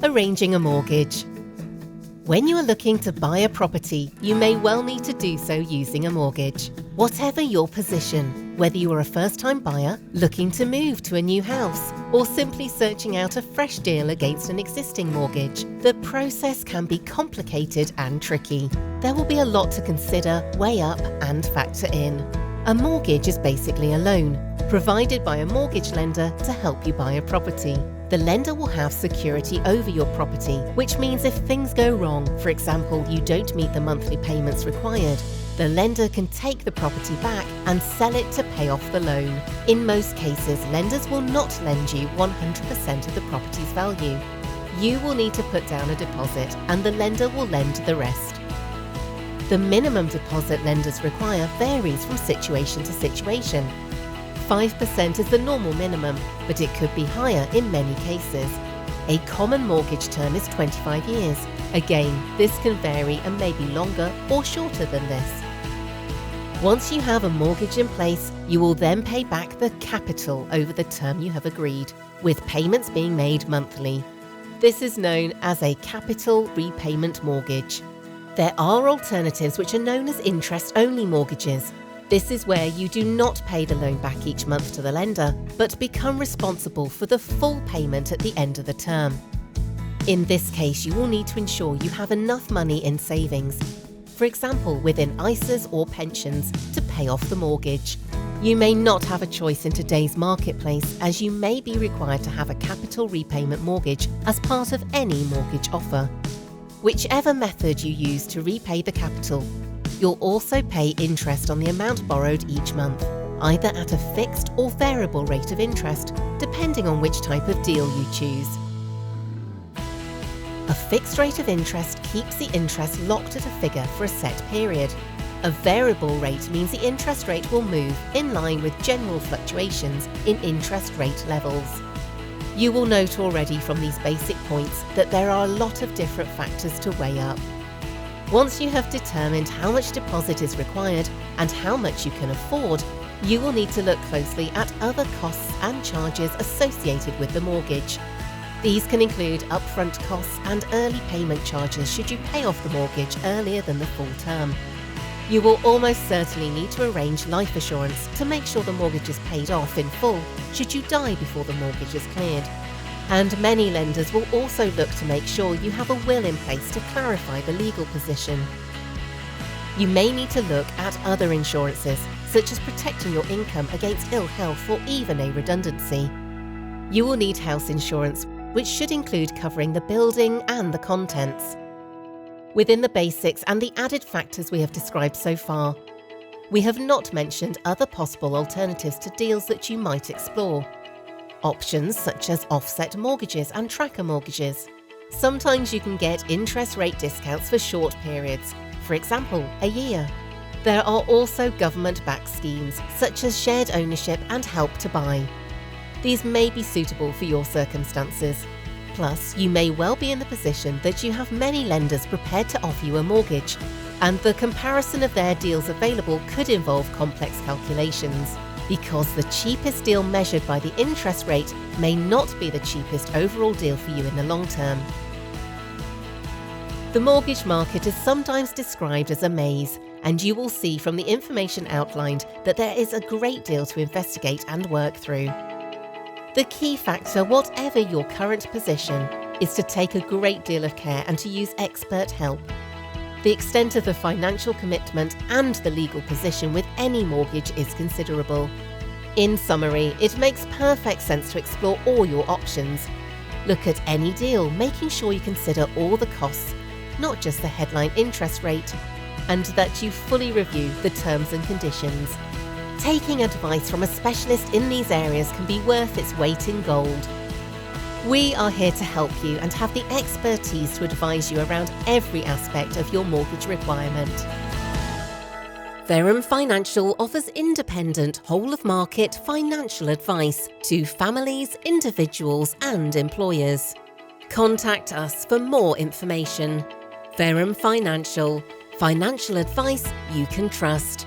Arranging a mortgage. When you are looking to buy a property, you may well need to do so using a mortgage. Whatever your position, whether you are a first-time buyer, looking to move to a new house, or simply searching out a fresh deal against an existing mortgage, the process can be complicated and tricky. There will be a lot to consider, weigh up, and factor in. A mortgage is basically a loan, provided by a mortgage lender to help you buy a property. The lender will have security over your property, which means if things go wrong, for example, you don't meet the monthly payments required, the lender can take the property back and sell it to pay off the loan. In most cases, lenders will not lend you 100% of the property's value. You will need to put down a deposit and the lender will lend the rest. The minimum deposit lenders require varies from situation to situation. 5% is the normal minimum, but it could be higher in many cases. A common mortgage term is 25 years. Again, this can vary and may be longer or shorter than this. Once you have a mortgage in place, you will then pay back the capital over the term you have agreed, with payments being made monthly. This is known as a capital repayment mortgage. There are alternatives which are known as interest-only mortgages. This is where you do not pay the loan back each month to the lender, but become responsible for the full payment at the end of the term. In this case, you will need to ensure you have enough money in savings, for example within ISAs or pensions, to pay off the mortgage. You may not have a choice in today's marketplace, as you may be required to have a capital repayment mortgage as part of any mortgage offer. Whichever method you use to repay the capital, you'll also pay interest on the amount borrowed each month, either at a fixed or variable rate of interest, depending on which type of deal you choose. A fixed rate of interest keeps the interest locked at a figure for a set period. A variable rate means the interest rate will move in line with general fluctuations in interest rate levels. You will note already from these basic points that there are a lot of different factors to weigh up. Once you have determined how much deposit is required and how much you can afford, you will need to look closely at other costs and charges associated with the mortgage. These can include upfront costs and early payment charges should you pay off the mortgage earlier than the full term. You will almost certainly need to arrange life assurance to make sure the mortgage is paid off in full should you die before the mortgage is cleared. And many lenders will also look to make sure you have a will in place to clarify the legal position. You may need to look at other insurances, such as protecting your income against ill health or even a redundancy. You will need house insurance, which should include covering the building and the contents. Within the basics and the added factors we have described so far, we have not mentioned other possible alternatives to deals that you might explore. Options such as offset mortgages and tracker mortgages. Sometimes you can get interest rate discounts for short periods, for example, a year. There are also government-backed schemes such as shared ownership and help to buy. These may be suitable for your circumstances. Plus, you may well be in the position that you have many lenders prepared to offer you a mortgage, and the comparison of their deals available could involve complex calculations, because the cheapest deal measured by the interest rate may not be the cheapest overall deal for you in the long term. The mortgage market is sometimes described as a maze, and you will see from the information outlined that there is a great deal to investigate and work through. The key factor, whatever your current position, is to take a great deal of care and to use expert help. The extent of the financial commitment and the legal position with any mortgage is considerable. In summary, it makes perfect sense to explore all your options. Look at any deal, making sure you consider all the costs, not just the headline interest rate, and that you fully review the terms and conditions. Taking advice from a specialist in these areas can be worth its weight in gold. We are here to help you and have the expertise to advise you around every aspect of your mortgage requirement. Verum Financial offers independent, whole-of-market financial advice to families, individuals and employers. Contact us for more information. Verum Financial. Financial advice you can trust.